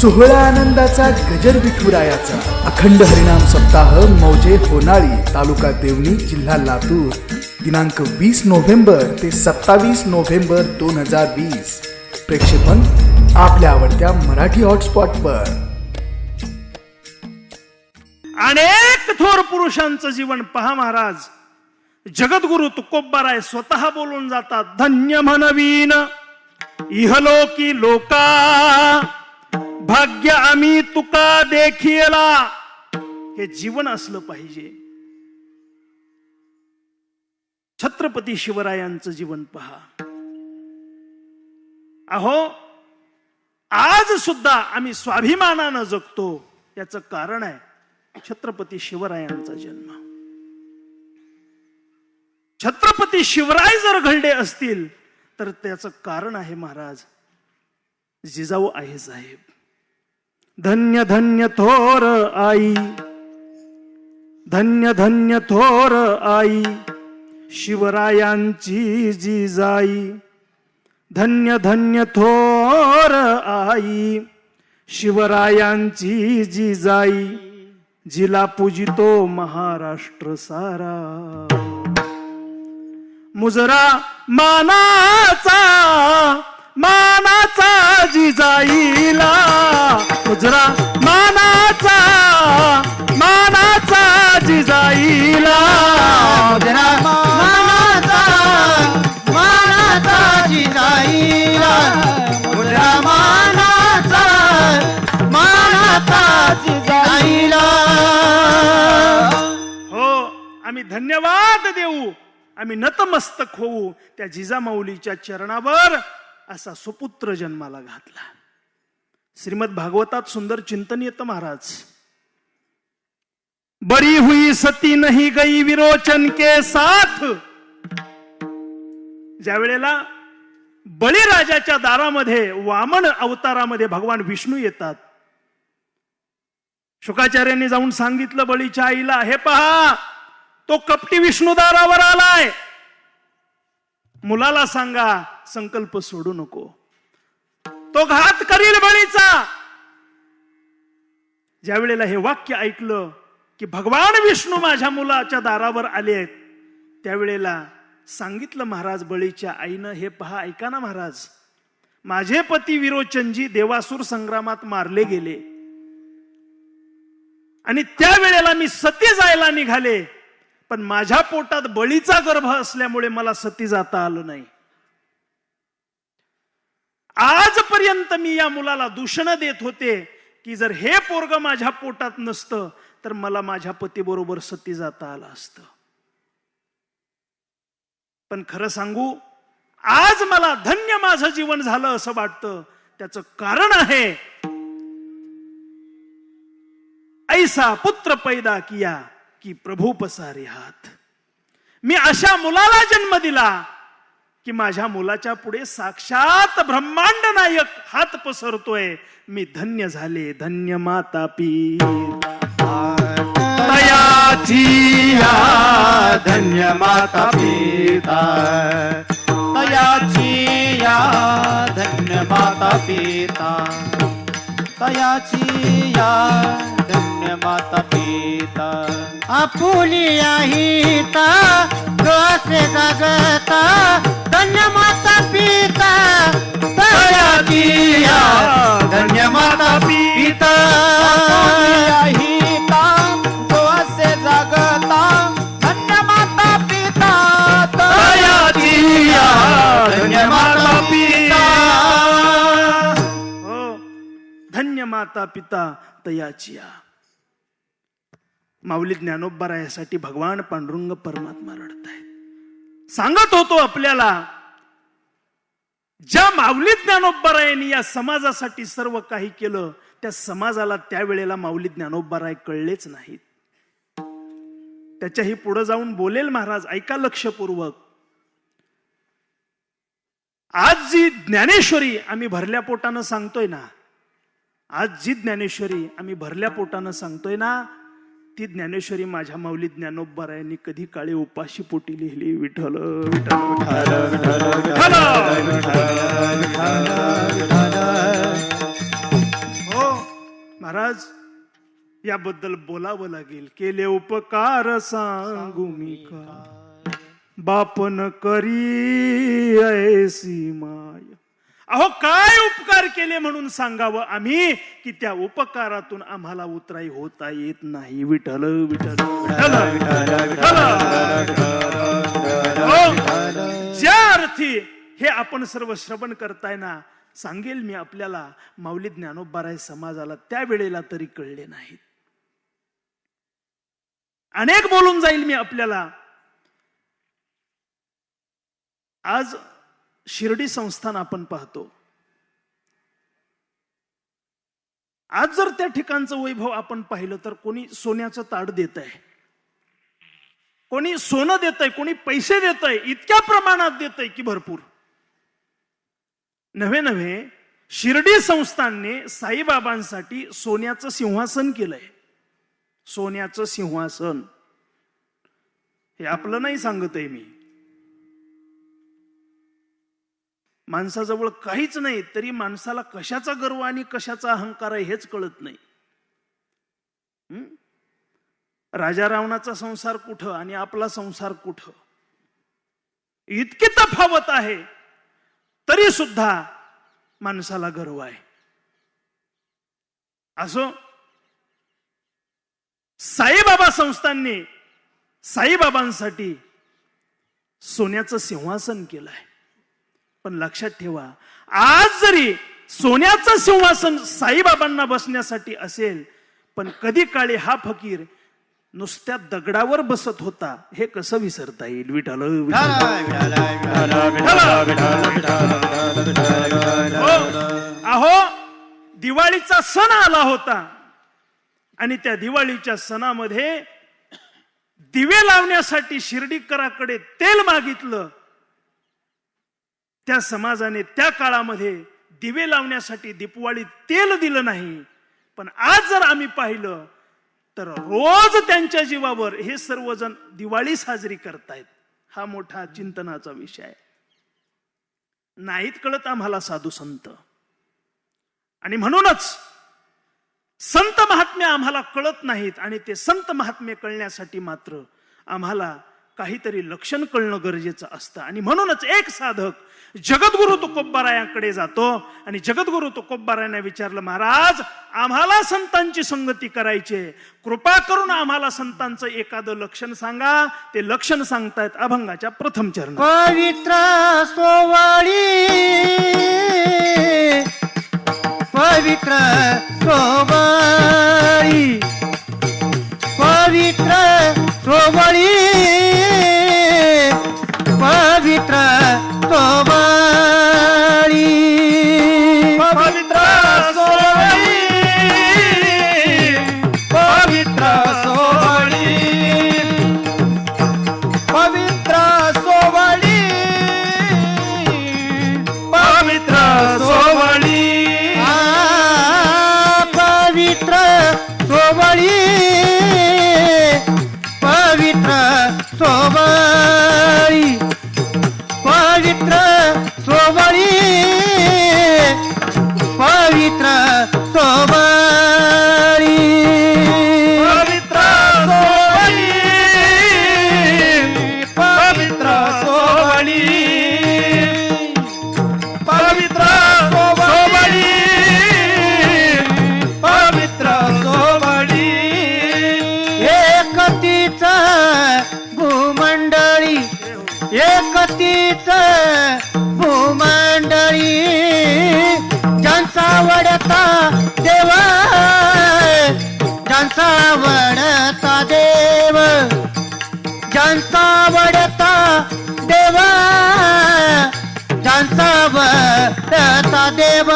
सोहळा आनंदाचा गजर विठुरायाचा अखंड हरिनाम सप्ताह मौजे होनाळी तालुका देवणी जिल्हा लातूर दिनांक 20 नोव्हेंबर ते 27 नोव्हेंबर 2020 प्रेक्षेपण आपल्या आवडत्या मराठी हॉटस्पॉटवर। अनेक थोर पुरुषांचं जीवन पहा महाराज। जगद्गुरु तुकोबाराय स्वतः बोलून जातात, धन्य म्हणवीन इहलोकी लोका भाग्य आम्ही तुका देखिला। हे जीवन असलं पाहिजे। छत्रपती शिवरायांचं जीवन पहा। अहो, आज सुद्धा आम्ही स्वाभिमानानं जगतो, याचं कारण आहे छत्रपती शिवरायांचा जन्म। छत्रपती शिवराय जर घडले असतील तर त्याचं कारण आहे महाराज जिजाऊ आहे साहेब। धन्य धन्य थोर आई, धन्य धन्य थोर आई शिवरायांची जिजाई। धन्य धन्य थोर आई शिवरायांची जिजाई, जिला पूजितो महाराष्ट्र सारा। मुजरा मानाचा मानाचा जिजाईला, मुजरा मानाचा मानाचा जिजाईला। मुजरा मानाचा मानाचा जिजाईला, मुजरा मानाचा मानाचा जिजाईला। हो, आम्ही धन्यवाद देऊ, आम्ही नतमस्तक होऊ त्या जिजामाऊलीच्या चरणावर। असा सुपुत्र जन्माला घातला। श्रीमद भागवतात सुंदर चिंतन येतं महाराज। बरी हुई सती नहीं गई विरोचन के साथ। ज्या वेळेला बळीराजाच्या दारामध्ये वामन अवतारामध्ये भगवान विष्णू येतात, शुकाचार्यांनी जाऊन सांगितलं बळीच्या आईला, हे पहा तो कपटी विष्णू दारावर आलाय, मुलाला सांगा संकल्प सोडू नको, तो घात करील बळीचा। ज्या वेळेला हे वाक्य ऐकलं की भगवान विष्णू माझ्या मुलाच्या दारावर आले आहेत, त्यावेळेला सांगितलं महाराज बळीच्या आईनं, हे पहा ऐका ना महाराज, माझे पती विरोचनजी देवासुर संग्रामात मारले गेले आणि त्यावेळेला मी सती जायला निघाले, पण माझ्या पोटात बळीचा गर्भ असल्यामुळे मला सती जाता आलं नाही। आजपर्यंत मी या मुलाला दूषण देत होते की जर हे पोरग माझ्या पोटात नसतं तर मला माझ्या पतीबरोबर सती जाता आलं असतं। पण खरं सांगू, आज मला धन्य माझं जीवन झालं असं वाटतं। त्याचं कारण आहे ऐसा पुत्र पैदा किया की प्रभू पसारे हात। मी अशा मुलाला जन्म दिला की माझ्या मुलाच्या पुढे साक्षात ब्रह्मांड नायक हात पसरतोय। मी धन्य झाले, धन्य माता पिता तयाची या, धन्य माता पिता तयाची या, धन्य माता पिता तयाची या, धन्य माता पिता। आपुलिया हिता कसे जगता, धन्य माता पिता तयाची या, धन्य माता पिता। आपुलिया हिता कसे जगता, धन्य माता पिता तयाची या, धन्य माता पिता। हो, धन्य माता पिता तयाचिया। माऊली ज्ञानोबारायासाठी भगवान पांडुरंग परमात्मा रडतायत। सांगत होतो आपल्याला, ज्या माऊली ज्ञानोबारायांनी या समाजासाठी सर्व काही केलं, त्या समाजाला त्यावेळेला माऊली ज्ञानोबाराय कळलेच नाहीत। त्याच्याही पुढे जाऊन बोलेल महाराज, ऐका लक्षपूर्वक। आज जी ज्ञानेश्वरी आम्ही भरल्या पोटानं सांगतोय ना, आज जी ज्ञानेश्वरी आम्ही भरल्या पोटानं सांगतोय ना, ती ज्ञानेश्वरी माझ्या माऊली ज्ञानोबारायांनी कधी काळी उपाशी पोटी लिहिली। विठ्ठल विठ्ठल। हो, महाराज याबद्दल बोलावं लागेल. केले उपकार सांगू मी का, बापन करी ऐसी माय. अहो काय उपकार केले म्हणून सांगावं आम्ही की त्या उपकारातून आम्हाला उतराई होता येत नाही. विठ्ठल विठ्ठल ज्या अर्थी हे आपण सर्व श्रवण करताय ना, सांगेल मी आपल्याला माऊली ज्ञानोबाराय समाजाला त्यावेळेला तरी कळले नाहीत. अनेक बोलून जाईल मी आपल्याला. आज शिर्डी संस्थान आपण पाहतो. आज जर त्या ठिकाणचं वैभव आपण पाहिलं तर कोणी सोन्याचं ताट देत आहे, कोणी सोनं देत आहे, कोणी पैसे देत आहे, इतक्या प्रमाणात देत आहे की भरपूर. नव्हे शिर्डी संस्थानने साईबाबांसाठी सोन्याचं सिंहासन केलंय. सोन्याचं सिंहासन हे आपलं नाही सांगत आहे मी. माणसाजवळ काहीच नाही तरी माणसाला कशाचा गर्व आणि कशाचा अहंकार आहे हेच कळत नाही. राजा रावणाचा संसार कुठं आणि आपला संसार कुठं, इतकी तफावत आहे तरी सुद्धा माणसाला गर्व आहे. असो, साईबाबा संस्थांनी साईबाबांसाठी सोन्याचं सिंहासन केलंय. पण लक्षात ठेवा, आज जरी सोन्याचं सिंहासन साईबाबांना बसण्यासाठी असेल, पण कधी काळी हा फकीर नुसत्या दगडावर बसत होता हे कसं विसरता येईल. विठ्ठल अहो, दिवाळीचा सण आला होता आणि त्या दिवाळीच्या सणामध्ये दिवे लावण्यासाठी शिर्डीकराकडे तेल मागितलं. त्या समाजाने त्या काळामध्ये दिवे लावण्यासाठी दीपवाळी तेल दिलं नाही. पण आज जर आम्ही पाहिलं तर रोज त्यांच्या जीवावर हे सर्वजण दिवाळी साजरी करतायत. हा मोठा चिंतनाचा विषय आहे. नाहीत कळत आम्हाला साधू संत, आणि म्हणूनच संत महात्म्य आम्हाला कळत नाहीत. आणि ते संत महात्म्य कळण्यासाठी मात्र आम्हाला काहीतरी लक्षण कळणं गरजेचं असतं. आणि म्हणूनच एक साधक जगद्गुरु तुकोबारायांकडे जातो आणि जगद्गुरु तुकोबारायांना विचारलं, महाराज आम्हाला संतांची संगती करायची, कृपा करून आम्हाला संतांचं एखादं लक्षण सांगा. ते लक्षण सांगतायत अभंगाच्या प्रथम चरण. पवित्र सोवळी, पवित्र सोवळी, पवित्र सोवळी, पवित्र सोवळी, पवित्र सोवळी, पवित्र सोवळी, पवित्र सोवळी, पवित्र सोवळी, पवित्र सोवळी, पवित्र सोवळी, पवित्र सोवळी, पवित्र सोवळी, पवित्र सोवळी, पवित्र सोवळी, पवित्र सोवळी, पवित्र सोवळी. एकतीच भूमंडळी, एकतीच भूमंडळी, ज्यांचा वडता देवा, ज्यांचा वडता देव, ज्यांचा वडता देवा, ज्यांचा वडता देव,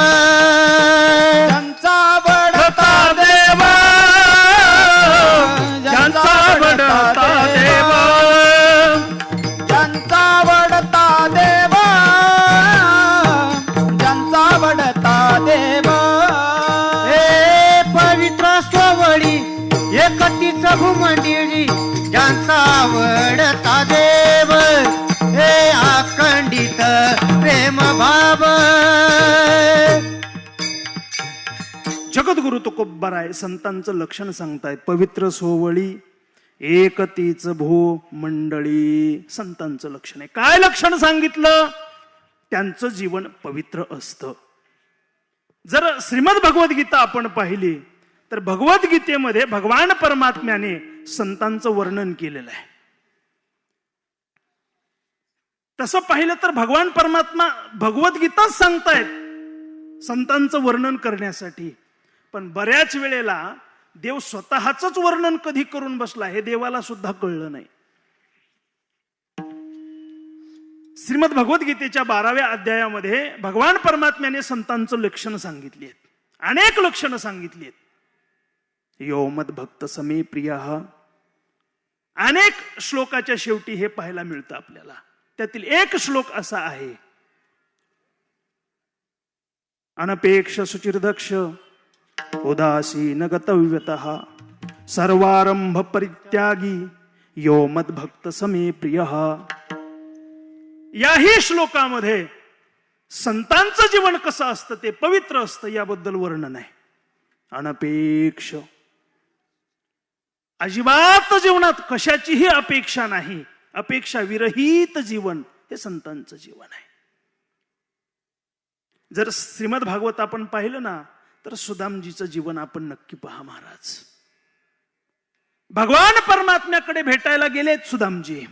ज्यांचा वडता देव, ज्यांचा वडता देव, ज्यांचा वडता देव, ज्यांचा वडता देव. हे पवित्र सोवळी, एकतीच भूमंडळी, ज्यांचा वडता देव, हे अखंडित प्रेम भाव. जगद्गुरु तुकोबाराय संतांचं लक्षण सांगतायत. पवित्र सोवळी एकतीच भू मंडळी संतांचं लक्षण आहे. काय लक्षण सांगितलं? त्यांचं जीवन पवित्र असतं. जर श्रीमद भगवद्गीता आपण पाहिली तर भगवद्गीतेमध्ये भगवान परमात्म्याने संतांचं वर्णन केलेलं आहे. तसं पाहिलं तर भगवान परमात्मा भगवद्गीताच सांगतायत संतांचं वर्णन करण्यासाठी. पण बऱ्याच वेळेला देव स्वतःच वर्णन कधी करून बसला हे देवाला सुद्धा कळलं नाही. श्रीमद भगवद्गीतेच्या 12व्या अध्यायामध्ये भगवान परमात्म्याने संतांचं लक्षण सांगितली आहेत. अनेक लक्षणं सांगितली आहेत. यो मद भक्त समे प्रिय, अनेक श्लोकाच्या शेवटी हे पाहायला मिळतं आपल्याला. त्यातील एक श्लोक असा आहे, अनपेक्ष सुचिर्दक्ष उदासीन गतव्यतः सर्वारंभ परित्यागी यो मद भक्त समे प्रिय. याही श्लोकामध्ये संतांचं जीवन कसं असतं, ते पवित्र असतं याबद्दल वर्णन आहे. अनपेक्ष, अजिबात जीवनात कशाचीही अपेक्षा नाही, अपेक्षा विरहित जीवन हे संतांचं जीवन आहे. जर श्रीमद भागवत आपण पाहिलं ना तर सुदामजीचं जीवन आपण नक्की पहा महाराज. भगवान परमात्म्याकडे भेटायला गेलेत सुदामजी.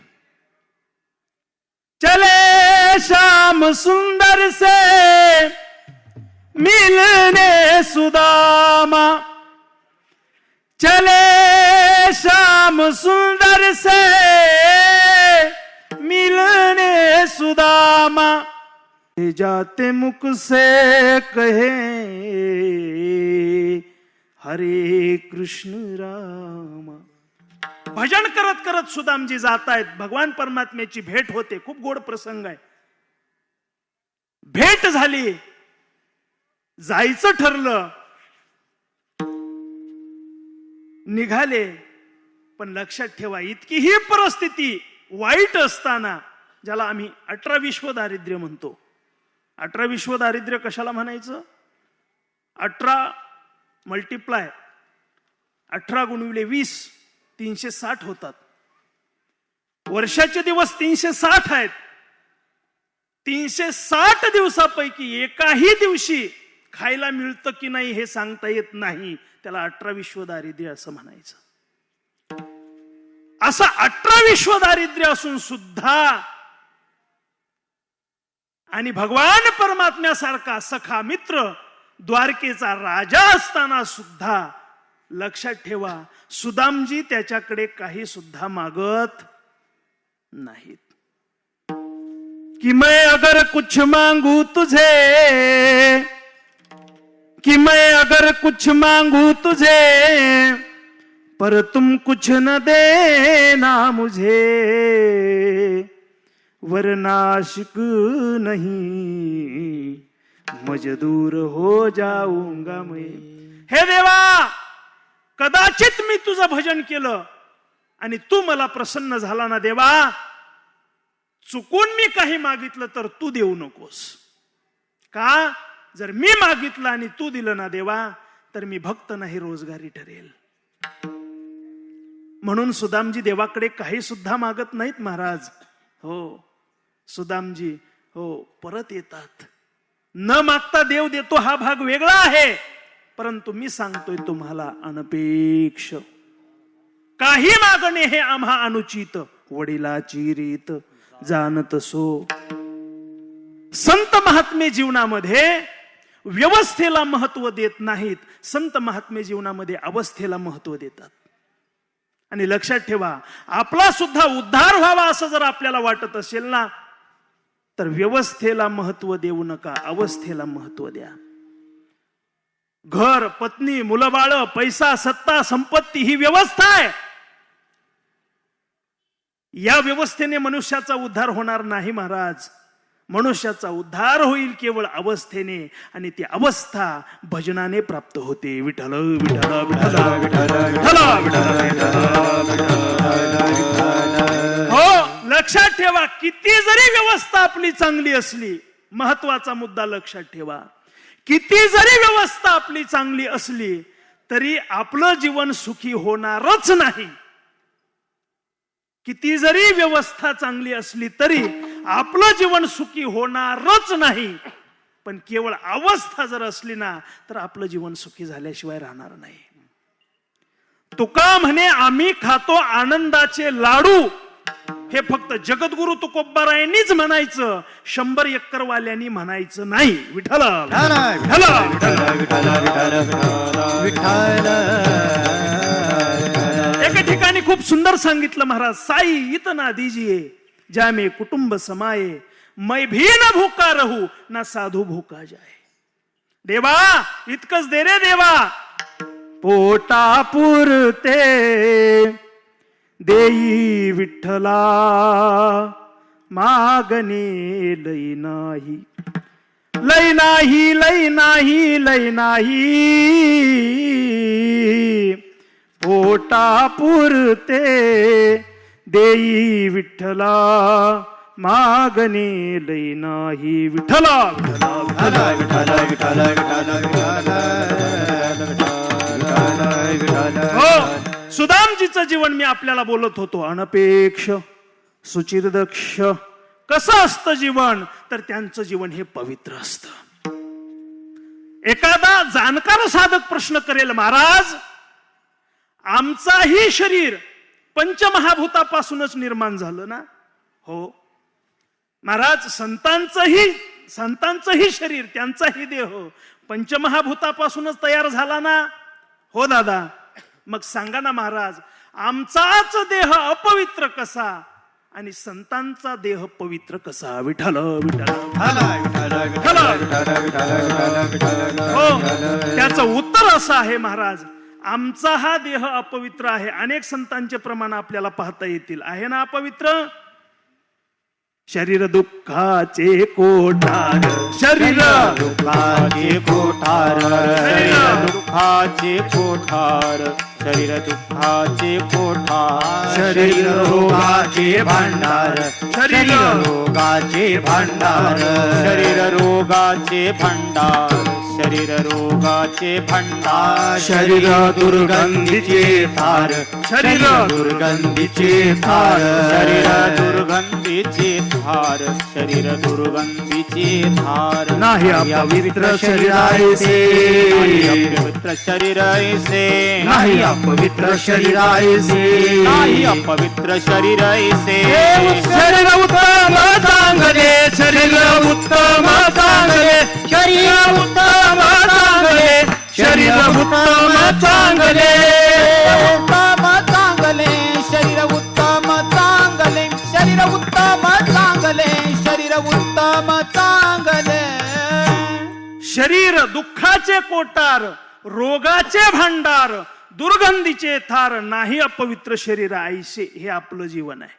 चले श्याम सुंदर से मिलने सुदामा, चले श्याम सुंदर से मिलने सुदामा, जाते मुख से कहे हरे कृष्ण राम. भजन करत करत सुदामजी जातायत. भगवान परमात्म्याची भेट होते. खूप गोड प्रसंग आहे. भेट झाली, जायचं ठरलं, निघाले. पण लक्षात ठेवा, इतकी ही परिस्थिती वाईट असताना, ज्याला आम्ही 18 विश्व दारिद्र्य म्हणतो. 18 विश्व दारिद्र्य कशाला म्हणायचं? 18 मल्टिप्लाय 18 गुणिले 20 360 होतात. वर्षाचे दिवस 360 आहेत. 360 दिवसापैकी एकाही दिवशी खायला मिळतं की नाही हे सांगता येत नाही. त्याला 18 विश्व दारिद्र्य असं म्हणायचं. असं 18 विश्व दारिद्र्य असून सुद्धा आणि भगवान परमात्म्यासारखा सखा मित्र द्वारकेचा राजा असताना सुद्धा लक्षात ठेवा, सुदामजी त्याच्याकडे काही सुद्धा मागत नाहीत. कि मैं अगर कुछ मांगू तुझे, कि मैं अगर कुछ मांगू तुझे, पर तुम कुछ न देना मुझे, वरना आशिक नहीं मजदूर हो जाऊंगा मैं. हे देवा, कदाचित मी तुझं भजन केलं आणि तू मला प्रसन्न झाला ना देवा, चुकून मी काही मागितलं तर तू देऊ नकोस. का? जर मी मागितलं आणि तू दिलं ना देवा तर मी भक्त नाही रोजगारी ठरेल. म्हणून सुदामजी देवाकडे काही सुद्धा मागत नाहीत महाराज. हो, सुदामजी हो परत येतात. न मागता देव देतो हा भाग वेगळा आहे. परंतु मी सांगतोय तुम्हाला, अनपेक्ष काही मागणे हे आम्हा अनुचित, वडिलाची रीत जाणत सो. संत महात्मे जीवनामध्ये व्यवस्थेला महत्व देत नाहीत. संत महात्मे जीवनामध्ये अवस्थेला महत्व देतात. आणि लक्षात ठेवा, आपला सुद्धा उद्धार व्हावा असं जर आपल्याला वाटत असेल ना तर व्यवस्थेला महत्व देऊ नका, अवस्थेला महत्व द्या. घर, पत्नी, मुलं बाळ, पैसा, सत्ता, संपत्ती ही व्यवस्था आहे. या व्यवस्थेने मनुष्याचा उद्धार होणार नाही महाराज. मनुष्याचा उद्धार होईल केवळ अवस्थेने, आणि ती अवस्था भजनाने प्राप्त होते. विठ्ठल विठ्ठल विठ्ठल विठ्ठल विठ्ठल. हो, लक्षात ठेवा, किती जरी व्यवस्था आपली चांगली असली, महत्वाचा मुद्दा लक्षात ठेवा, किती जरी व्यवस्था आपली चांगली असली तरी आपलं जीवन सुखी होणारच नाही. किती जरी व्यवस्था चांगली असली तरी आपलं जीवन सुखी होणारच नाही. पण केवळ अवस्था जर असली ना तर आपलं जीवन सुखी झाल्याशिवाय राहणार नाही. तुका म्हणे आम्ही खातो आनंदाचे लाडू, हे फक्त जगद्गुरु तुकोबारायांनीच म्हणायचं, 100 एक्करवाल्यांनी म्हणायचं नाही. विठ्ठल एका ठिकाणी खूप सुंदर सांगितलं महाराज, साई इतना दीजिए ज्यामे कुटुंब समाये, मै भी न भूका रहू ना साधू भूका जाए. देवा इतकंच दे रे देवा, पोटा पुरते देई विठ्ठला, मागणे लई नाही, लई नाही, लई नाही, लई नाही, पोटा पुरते देई विठ्ठला, मागणे लई नाही. विठ्ठला हो, सुदामजीचं जीवन मी आपल्याला बोलत होतो. अनपेक्ष, सुचिरदक्ष कसं असतं जीवन, तर त्यांचं जीवन हे पवित्र असतं. एखादा जाणकार साधक प्रश्न करेल, महाराज आमचाही शरीर पंचमहाभूतापासूनच निर्माण झालं ना? हो महाराज, संतांचंही शरीर, त्यांचाही देह पंचमहाभूतापासूनच तयार झाला ना? हो दादा. मग सांगा ना महाराज, आमचाच देह अपवित्र कसा आणि संतांचा देह पवित्र कसा? विठ्ठल विठ्ठल. हो, त्याचं उत्तर असं आहे महाराज, आमचा हा देह अपवित्र आहे. अनेक संतांचे प्रमाण आपल्याला पाहता येतील. आहे ना अपवित्र? शरीर दुःखाचे कोठार, शरीर दुःखाचे कोठार, शरीर दुःखाचे कोठार, शरीर दुःखाचे कोठार, शरीर रोगाचे भांडार, शरीर रोगाचे भांडार, शरीर रोगाचे भांडार, शरीर रोगाचे भांडार, शरीर दुर्गंधीचे थार, शरीर दुर्गंधीचे थार, शरीर दुर्गंधीचे थार, शरीर दुर्गंधीचे थार. नाही अपवित्र शरीर ऐसे, अपवित्र शरीर ऐसे, नाही अपवित्र शरीर ऐसे, नाही अपवित्र शरीर ऐसे. शरीर उत्तम चांगले, शरीर उत्तम चांगले, शरीर उत्तम चांगले, शरीर उत्तम चांगले, उत्तम चांगले, शरीर उत्तम चांगले, शरीर उत्तम चांगले, शरीर उत्तम चांगले. शरीर दुःखाचे कोटार, रोगाचे भांडार, दुर्गंधीचे थार, नाही अपवित्र शरीर ऐसे. हे आपलं जीवन आहे.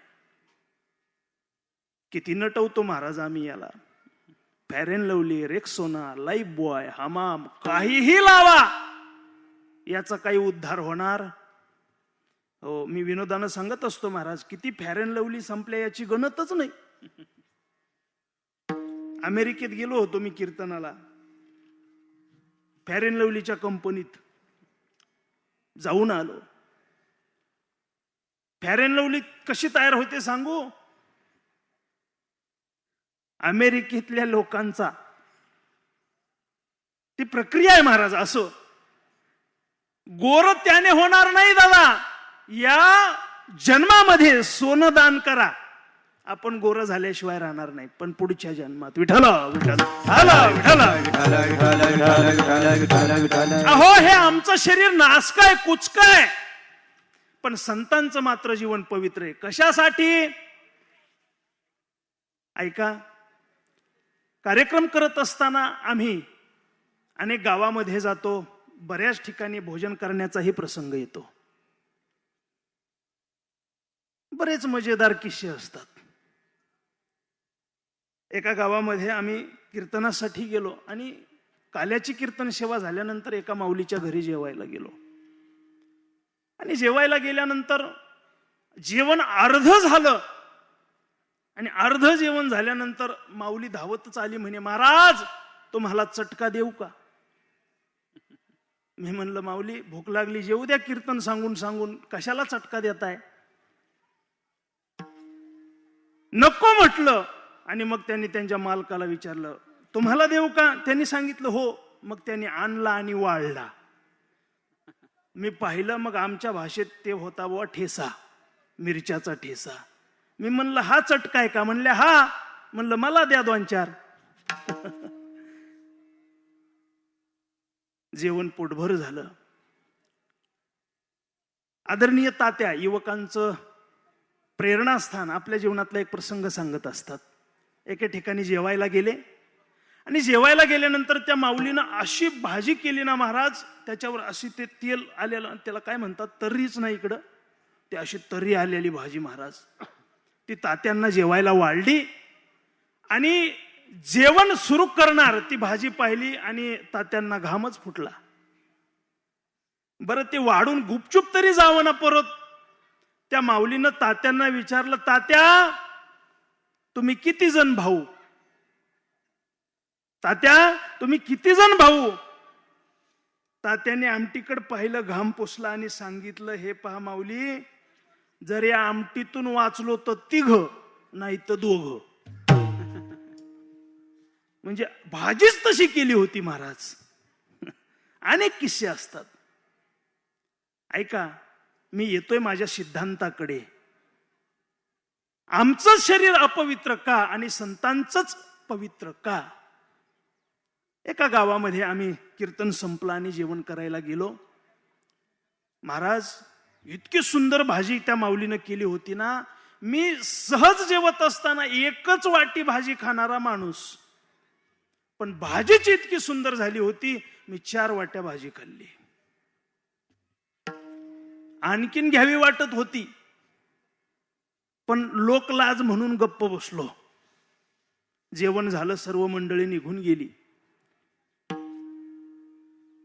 किती नटवतो महाराज आम्ही याला. Fair and lovely, Rexona, life boy, हमाम, काहीही लावा, याचा काही उद्धार होणार? हो, मी विनोदानं सांगत असतो महाराज, किती फेअर अँड लवली संपल्या याची गणतच नाही. अमेरिकेत गेलो होतो मी कीर्तनाला, फेअर अँड लवलीच्या कंपनीत जाऊन आलो. फेअर अँड लवली कशी तयार होते सांगू? अमेरिकेतल्या लोकांचा ती प्रक्रिया आहे महाराज. असं गोर त्याने होणार नाही दादा. या जन्मामध्ये सोनं दान करा, आपण गोर झाल्याशिवाय राहणार नाही. पण पुढच्या जन्मात विठ्ठल विठ्ठल अहो, हे आमचं शरीर नासकाय कुचकाय, पण संतांचं मात्र जीवन पवित्र आहे. कशासाठी? ऐका, कार्यक्रम करत असताना आम्ही अनेक गावामध्ये जातो, बऱ्याच ठिकाणी भोजन करण्याचाही प्रसंग येतो. बरेच मजेदार किस्से असतात. एका गावामध्ये आम्ही कीर्तनासाठी गेलो आणि काल्याची कीर्तन सेवा झाल्यानंतर एका माऊलीच्या घरी जेवायला गेलो. आणि जेवायला गेल्यानंतर जेवण अर्ध झालं आणि अर्ध जेवण झाल्यानंतर माऊली धावतच आली, म्हणे महाराज तुम्हाला चटका देऊ का? मी म्हणलं माऊली भूक लागली, जेऊ द्या कीर्तन सांगून सांगून, कशाला चटका देताय? नको म्हटलं. आणि मग त्यांनी त्यांच्या मालकाला विचारलं, तुम्हाला देऊ का? त्यांनी सांगितलं हो. मग त्यांनी आणला आणि वाळला. मी पाहिलं, मग आमच्या भाषेत ते होता बुवा ठेसा, मिरच्याचा ठेसा. मी म्हणलं हा चटकाय का? म्हणले हा. म्हणलं मला द्या 2-4. जेवण पोटभर झालं. आदरणीय तात्या युवकांचं प्रेरणास्थान आपल्या जीवनातला एक प्रसंग सांगत असतात. एके ठिकाणी जेवायला गेले आणि जेवायला गेल्यानंतर त्या माऊलीनं अशी भाजी केली ना महाराज, त्याच्यावर अशी ते तेल आलेलं, त्याला काय म्हणतात, तर्रीच नाही इकडं, ते अशी तर्री आलेली भाजी महाराज. ती तात्यांना जेवायला वाढली आणि जेवण सुरू करणार ती भाजी पाहिली आणि तात्यांना घामच फुटला. बरं ते वाढून गुपचूप तरी जावं ना परत. त्या माऊलीनं तात्यांना विचारलं, तात्या तुम्ही किती जण भाऊ? तात्या तुम्ही किती जण भाऊ? तात्याने आमटीकडे पाहिलं, घाम पुसला आणि सांगितलं, हे पहा माऊली, जर या आमटीतून वाचलो तर 3, नाही तर 2. म्हणजे भाजीच तशी केली होती महाराज. अनेक किस्से असतात. ऐका, मी येतोय माझ्या सिद्धांताकडे. आमचं शरीर अपवित्र का आणि संतांचंच पवित्र का? एका गावामध्ये आम्ही कीर्तन संपलं आणि जेवण करायला गेलो. महाराज इतकी सुंदर भाजी त्या माऊलीनं केली होती ना, मी सहज जेवत असताना एकच वाटी भाजी खाणारा माणूस, पण भाजीच इतकी सुंदर झाली होती, मी 4 वाट्या भाजी खाल्ली. आणखीन घ्यावी वाटत होती, पण लोक लाज म्हणून गप्प बसलो. जेवण झालं, सर्व मंडळी निघून गेली.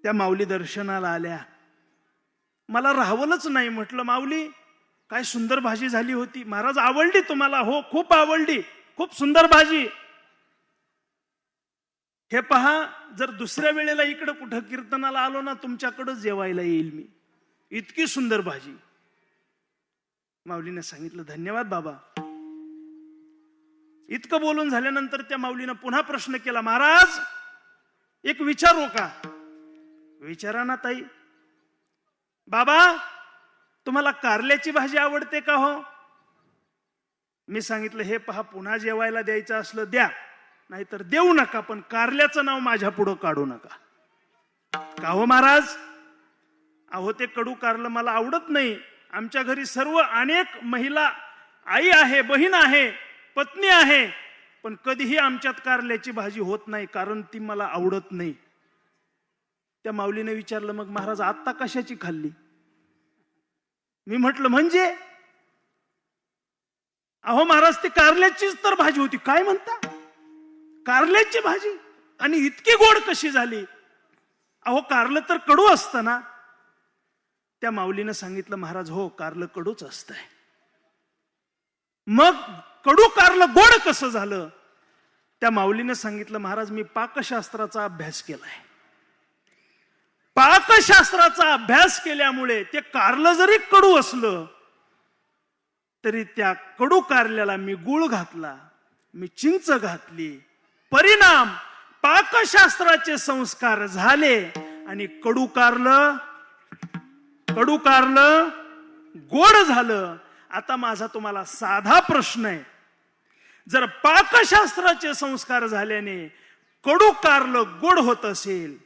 त्या माऊली दर्शनाला आल्या. मला राहवलंच नाही. म्हटलं माऊली काय सुंदर भाजी झाली होती. महाराज आवडली तुम्हाला? हो खूप आवडली, खूप सुंदर भाजी. हे पहा, जर दुसऱ्या वेळेला इकडं कुठं कीर्तनाला आलो ना, तुमच्याकडंच जेवायला येईल मी, इतकी सुंदर भाजी. माऊलीने सांगितलं, धन्यवाद बाबा. इतकं बोलून झाल्यानंतर त्या माऊलीनं पुन्हा प्रश्न केला, महाराज एक विचारू का? विचारा ना ताई. बाबा तुम्हाला कारल्याची भाजी आवडते का हो? मी सांगितलं, हे पहा, पुन्हा जेवायला द्यायचं असलं द्या, नाहीतर देऊ नका, पण कारल्याचं नाव माझ्या पुढं काढू नका. का हो महाराज? अहो ते कडू कारलं मला आवडत नाही. आमच्या घरी सर्व अनेक महिला, आई आहे, बहीण आहे, पत्नी आहे, पण कधीही आमच्यात कारल्याची भाजी होत नाही, कारण ती मला आवडत नाही. त्या माऊलीने विचारलं, मग महाराज आत्ता कशाची खाल्ली? मी म्हटलं म्हणजे? अहो महाराज ती कारल्याचीच तर भाजी होती. काय म्हणता? कारल्याची भाजी? आणि इतकी गोड कशी झाली? अहो कारलं तर कडू असतं ना. त्या माऊलीनं सांगितलं, महाराज हो कारलं कडूच असतंय. मग कडू कारलं गोड कसं झालं? त्या माऊलीनं सांगितलं, महाराज मी पाकशास्त्राचा अभ्यास केलाय. पाकशास्त्राचा अभ्यास केल्यामुळे ते कारलं जरी कडू असलं तरी त्या कडू कारल्याला मी गुळ घातला, मी चिंच घातली, परिणाम पाकशास्त्राचे संस्कार झाले आणि कडू कारलं गोड झालं. आता माझा तुम्हाला साधा प्रश्न आहे, जर पाकशास्त्राचे संस्कार झाल्याने कडू कारलं गोड होत असेल,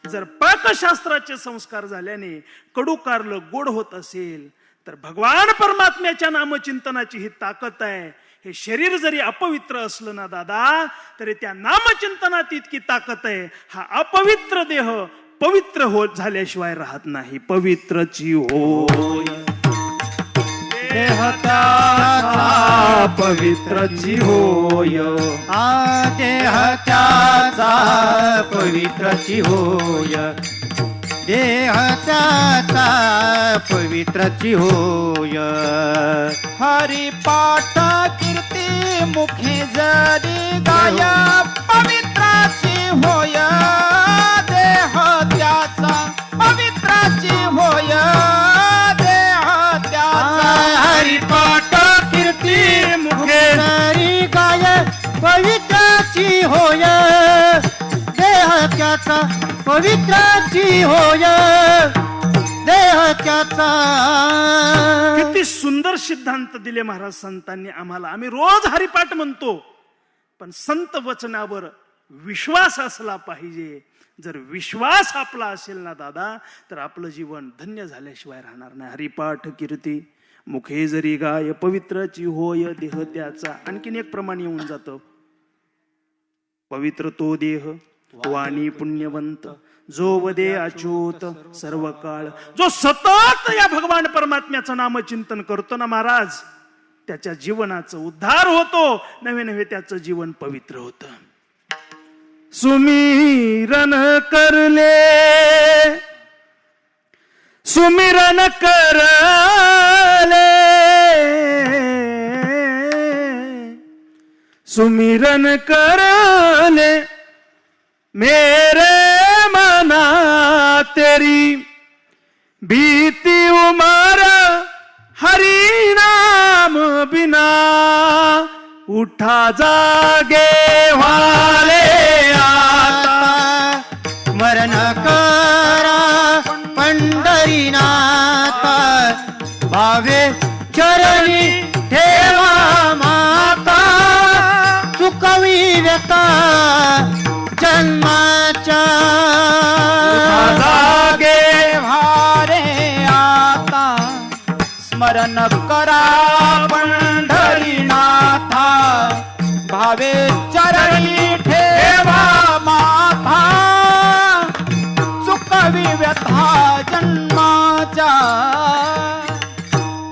जर पाकशास्त्राचे संस्कार झाल्याने कडू कारलं गोड होत असेल, तर भगवान परमात्म्याच्या नामचिंतनाची ही ताकद आहे. हे शरीर जरी अपवित्र असलं ना दादा, तरी त्या नामचिंतनात इतकी ताकद आहे. हा अपवित्र देह पवित्र होत झाल्याशिवाय राहत नाही. पवित्रची होय देह त्याचा पवित्रची होय. देह त्याचा पवित्रची होय. देह त्याचा पवित्रची होय. हरी पाठ कीर्ती मुखे जरी गाय पवित्राची होय. देह त्याचा पवित्राची होय देह त्याचा पवित्राची होय देह त्याचा किती सुंदर सिद्धांत दिले महाराज संतांनी आम्हाला. आम्ही रोज हरिपाठ म्हणतो, पण संत वचनावर विश्वास असला पाहिजे. जर विश्वास आपला असेल ना दादा, तर आपलं जीवन धन्य झाल्याशिवाय राहणार नाही. हरिपाठ कीर्ती मुखे जरी गाय पवित्रची होय देह त्याचा. आणखीन एक प्रमाण येऊन जातं, पवित्र तो देह वाणी पुण्यवंत जो वदे अच्युत सर्व काळ. जो सतत या भगवान परमात्म्याचं नामचिंतन करतो ना महाराज, त्याच्या जीवनाचा उद्धार होतो, नवे नवे त्याचं जीवन पवित्र होतं. सुमिरन करले सुमिरन करले सुमिरन करले मेरे मना तेरी बीती उमर हरि नाम बिना उठा जागे वाले आता स्मरण करा पंढरीनाथ भावे चरणी ठेवा माता चुकवी व्यथा जन्माच्या जागे भारे आता स्मरण करा पंढरीनाथा भावे चरणी ठेवा माथा चुकवी व्यथा जन्माच्या.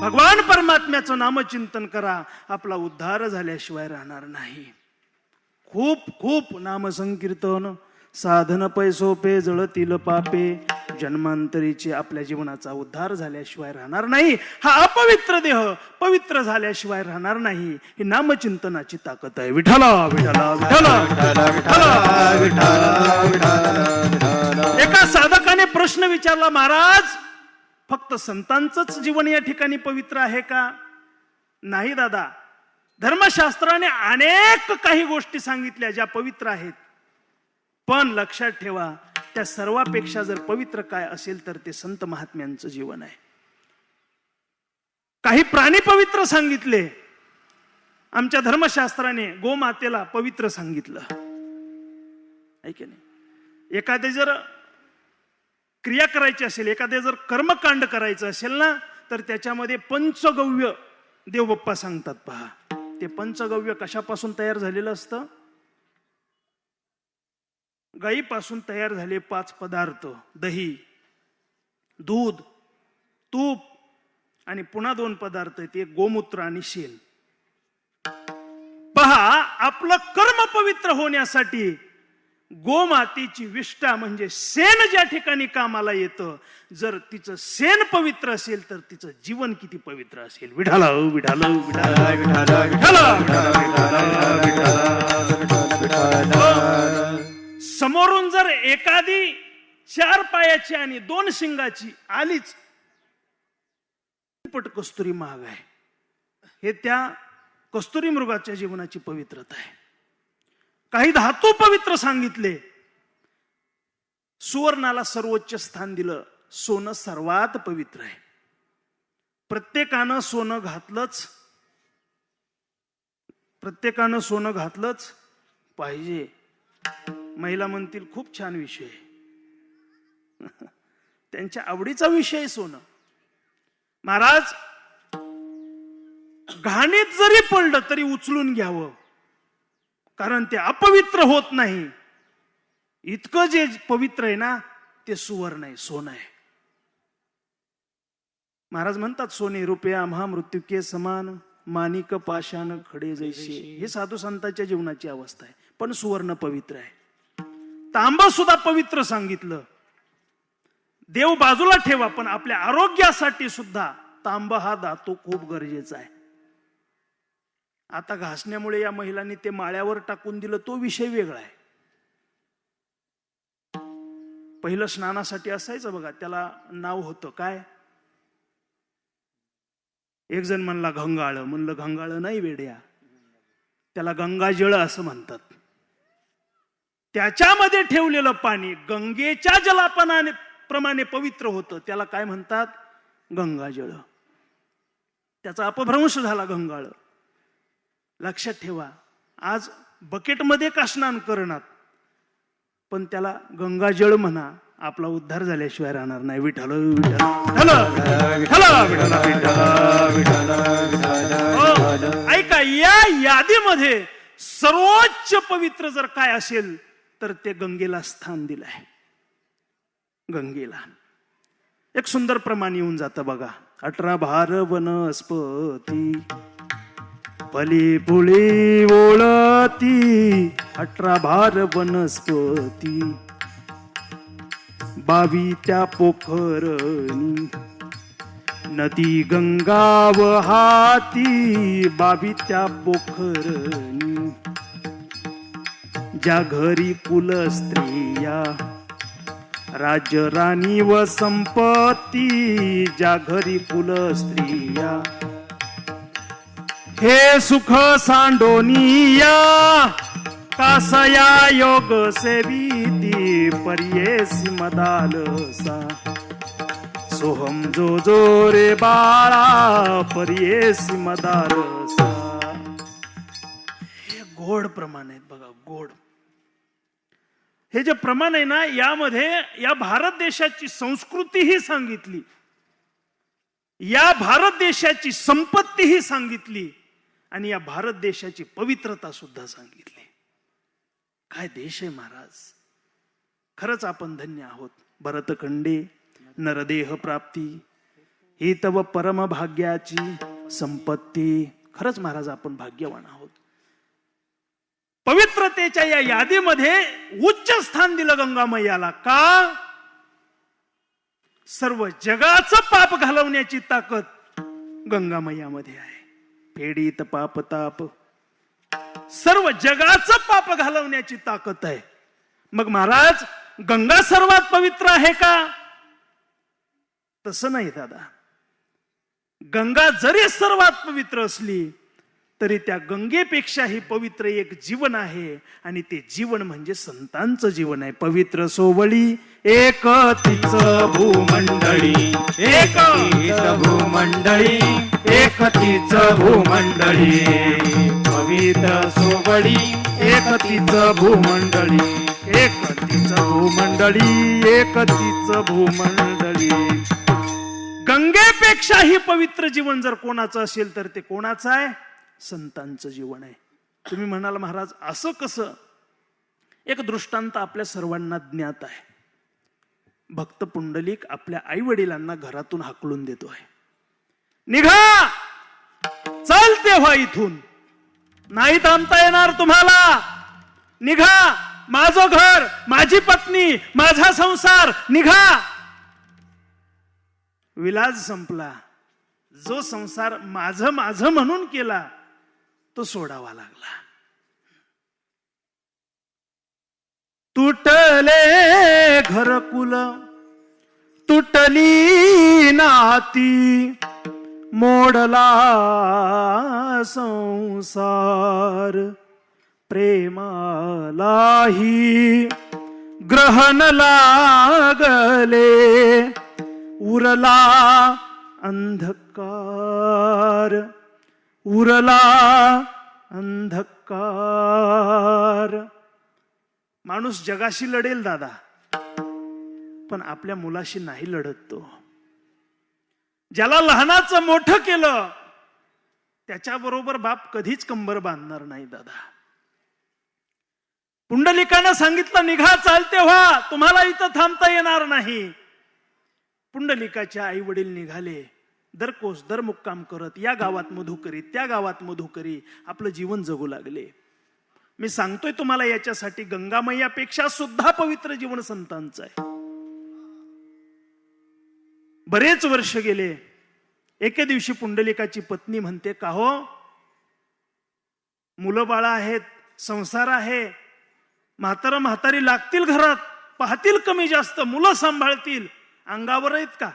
भगवान परमात्म्याचं नामचिंतन करा, आपला उद्धार झाल्याशिवाय राहणार नाही. खूप खूप नामसंकीर्तन साधन पैसोपे जळतील पापे जन्मांतरीचे आपल्या जीवनाचा उद्धार झाल्याशिवाय राहणार नाही. हा अपवित्र देह पवित्र झाल्याशिवाय राहणार नाही. ही नामचिंतनाची ताकद आहे. विठ्ठला विठ्ठला विठ्ठला विठ्ठला. एका साधकाने प्रश्न विचारला, महाराज फक्त संतांचंच जीवन या ठिकाणी पवित्र आहे का? नाही दादा, धर्मशास्त्राने अनेक काही गोष्टी सांगितल्या ज्या पवित्र आहेत, पण लक्षात ठेवा त्या सर्वापेक्षा जर पवित्र काय असेल तर ते संत महात्म्यांचं जीवन आहे. काही प्राणी पवित्र सांगितले. आमच्या धर्मशास्त्राने गोमातेला पवित्र सांगितलं, ऐके नाही. एखादे जर क्रिया करायची असेल, एखादे जर कर्मकांड करायचं असेल ना, तर त्याच्यामध्ये पंचगव्य देवबाप्पा सांगतात. पहा, ते पंचगव्य कशापासून तयार झालेलं असतं? गाईपासून तयार झाले 5 पदार्थ, दही, दूध, तूप आणि पुन्हा 2 पदार्थ आहेत, एक गोमूत्र आणि शेण. पहा, आपलं कर्म पवित्र होण्यासाठी गोमातेची विष्ठा म्हणजे शेण ज्या ठिकाणी कामाला येतं, जर तिचं शेण पवित्र असेल तर तिचं जीवन किती पवित्र असेल. विठाला विठाला विठाला विठाला विठाला. समोरून जर एखादी 4 पायाची आणि 2 शिंगाची आलीच, पट कस्तुरी महाग आहे. हे त्या कस्तुरी मृगाच्या जीवनाची पवित्रता आहे. काही धातू पवित्र सांगितले. सुवर्णाला सर्वोच्च स्थान दिलं. सोनं सर्वात पवित्र आहे. प्रत्येकानं सोनं घातलंच, प्रत्येकानं सोनं घातलंच पाहिजे. महिला म्हणतील खूप छान विषय, त्यांच्या आवडीचा विषय सोनं. महाराज, घाणीत जरी पडलं तरी उचलून घ्यावं, कारण ते अपवित्र होत नाही. इतकं जे पवित्र आहे ना, ते सुवर्ण आहे, सोनं आहे. महाराज म्हणतात, सोने रुपया महामृत्यू के समान माणिक पाषाण खडे जैसे. हे साधू संतांच्या जीवनाची अवस्था आहे. पण सुवर्ण पवित्र आहे. तांब सुद्धा पवित्र सांगितलं. देव बाजूला ठेवा, पण आपल्या आरोग्यासाठी सुद्धा तांब हा धातू खूप गरजेचा आहे. आता घासण्यामुळे या महिलांनी ते माळ्यावर टाकून दिलं, तो विषय वेगळा आहे. पहिलं स्नानासाठी असायचं बघा, त्याला नाव होतं काय? एक जण म्हणला घंगाळ. म्हणलं घंगाळ नाही वेड्या, त्याला गंगाजळ असं म्हणतात. त्याच्यामध्ये ठेवलेलं पाणी गंगेच्या जलापनाने प्रमाणे पवित्र होतं, त्याला काय म्हणतात? गंगाजळ. त्याचा अपभ्रंश झाला गंगाळ. लक्षात ठेवा, आज बकेटमध्ये का स्नान करणार, पण त्याला गंगाजळ म्हणा, आपला उद्धार झाल्याशिवाय राहणार नाही. विठ्ठल विठ्ठल ऐका, या यादीमध्ये सर्वोच्च पवित्र जर काय असेल तर ते गंगेला स्थान दिलंय. गंगेला एक सुंदर प्रमाण येऊन जातं बघा. 18 भार वनस्पती फली फुली ओळती, 18 भार वनस्पती 22 त्या पोखरणी, नदी गंगा वाहती 22 त्या पोखरणी. ज्या घरी कुल स्त्रिया राज्य राणी व संपत्ती, ज्या घरी कुल स्त्रिया हे सुख सांडोनिया, कासया योग सेविती पर्येसी मदालसा. सोहम जो जो रे बाळा पर्येसी मदालसा. हे गोड प्रमाण आहेत बघा, गोड. हे जे प्रमाण आहे ना, यामध्ये या भारत देशाची संस्कृतीही सांगितली, या भारत देशाची संपत्तीही सांगितली आणि या भारत देशाची पवित्रता सुद्धा सांगितली. काय देश आहे महाराज, खरंच आपण धन्य आहोत. भरतखंडे नरदेह प्राप्ती ही तव परम भाग्याची संपत्ती. खरंच महाराज आपण भाग्यवान आहोत. पवित्रतेच्या या यादीमध्ये उच्च स्थान दिलं गंगा मैयाला. का? सर्व जगाचं पाप घालवण्याची ताकद गंगा मैयामध्ये आहे. फेडीत पाप ताप, सर्व जगाचं पाप घालवण्याची ताकद आहे. मग महाराज गंगा सर्वात पवित्र आहे का? तसं नाही दादा. गंगा जरी सर्वात पवित्र असली तरी त्या गंगेपेक्षाही पवित्र एक जीवन आहे आणि ते जीवन म्हणजे संतांचं जीवन आहे. पवित्र सोवळी एक तीच भूमंडळी, एक तीच भूमंडळी, एक तीच भूमंडळी. पवित्र सोवळी एक तीच भूमंडळी, एक तीच भूमंडळी, एक तीच भूमंडळी. गंगेपेक्षाही पवित्र जीवन जर कोणाचं असेल तर ते कोणाचं आहे? संतांचं जीवन आहे. तुम्ही म्हणाल महाराज असं कसं? एक दृष्टांत आपल्या सर्वांना ज्ञात आहे. भक्त पुंडलिक आपल्या आई वडिलांना घरातून हाकलून देतोय, निघा, चल तेव्हा इथून, नाही थांबता येणार तुम्हाला, निघा, माझं घर, माझी पत्नी, माझा संसार, निघा. विलाज संपला. जो संसार माझं माझं म्हणून केला तो सोडावा लागला. तुटले घरकुल, तुटली नाती, मोडला संसार. प्रेमालाही ग्रहण लागले, उरला अंधकार, उरला अंधकार. माणूस जगाशी लढेल दादा, पण आपल्या मुलाशी नाही लढत तो. ज्याला लहानाचं मोठं केलं त्याच्याबरोबर बाप कधीच कंबर बांधणार नाही दादा. पुंडलिकानं सांगितलं निघा, चालते व्हा, तुम्हाला इथं थांबता येणार नाही. पुंडलिकाच्या आई वडील निघाले. दरकोस दर मुक्काम करत या गावात मधुकरी, त्या गावात मधुकरी आपलं जीवन जगू लागले. मी सांगतोय तुम्हाला याच्यासाठी गंगामैयापेक्षा सुद्धा पवित्र जीवन संतांचं आहे. बरेच वर्ष गेले. एके दिवशी पुंडलिकाची पत्नी म्हणते, का हो, मुलं बाळा आहेत, संसार आहे, म्हातारा म्हातारी लागतील घरात, पाहतील कमी जास्त, मुलं सांभाळतील, अंगावर आहेत का?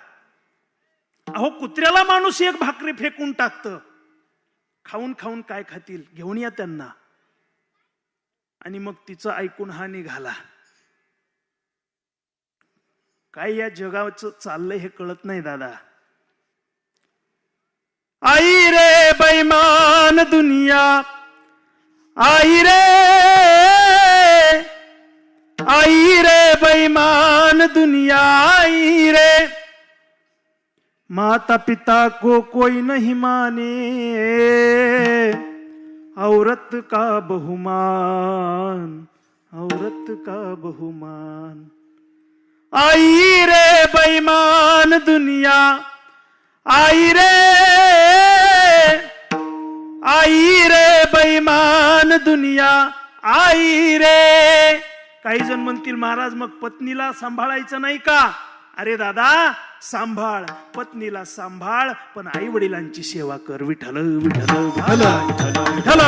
अहो, कुत्र्याला माणूस एक भाकरी फेकून टाकतं, खाऊन खाऊन काय खातील, घेऊन या त्यांना. आणि मग तिचं ऐकून हा निघाला. काय या जगाचं चाललंय हे कळत नाही दादा. आई रे बैमान दुनिया, आई रे, आई रे बैमान दुनिया, आई रे, माता पिता को कोई नहीं माने, औरत का बहुमान, औरत का बहुमान. आई रे बैमान दुनिया, आई रे, आई रे बैमान दुनिया, आई रे. काही जण म्हणतील महाराज मग पत्नीला सांभाळायचं नाही का? अरे दादा, सांभाळ, पत्नीला सांभाळ, पण आई वडिलांची सेवा कर. विठ्ठल विठ्ठल विठ्ठल विठ्ठल.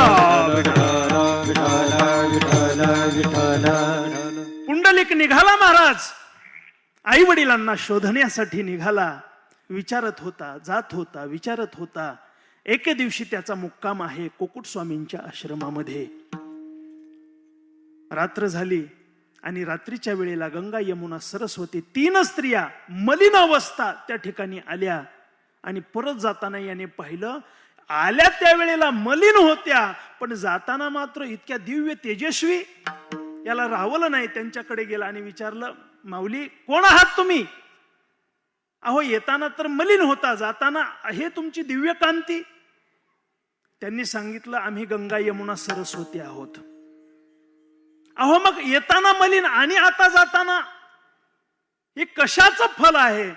पुंडलिक निघाला महाराज, आई वडिलांना शोधण्यासाठी निघाला. विचारत होता, जात होता, विचारत होता. एके दिवशी त्याचा मुक्काम आहे कोकुट स्वामींच्या आश्रमामध्ये. रात्र झाली आणि रात्रीच्या वेळेला गंगा, यमुना, सरस्वती 3 स्त्रिया मलिन अवस्था त्या ठिकाणी आल्या. आणि परत जाताना याने पाहिलं, आल्या त्यावेळेला मलिन होत्या, पण जाताना मात्र इतक्या दिव्य तेजस्वी. याला राहवलं नाही, त्यांच्याकडे गेला आणि विचारलं, माऊली कोण आहात तुम्ही? अहो येताना तर मलिन होता, जाताना हे तुमची दिव्य कांती. त्यांनी सांगितलं, आम्ही गंगा, यमुना, सरस्वती आहोत. अहो मग येताना मलिन आणि आता जाताना हे कशाचं फल आहे?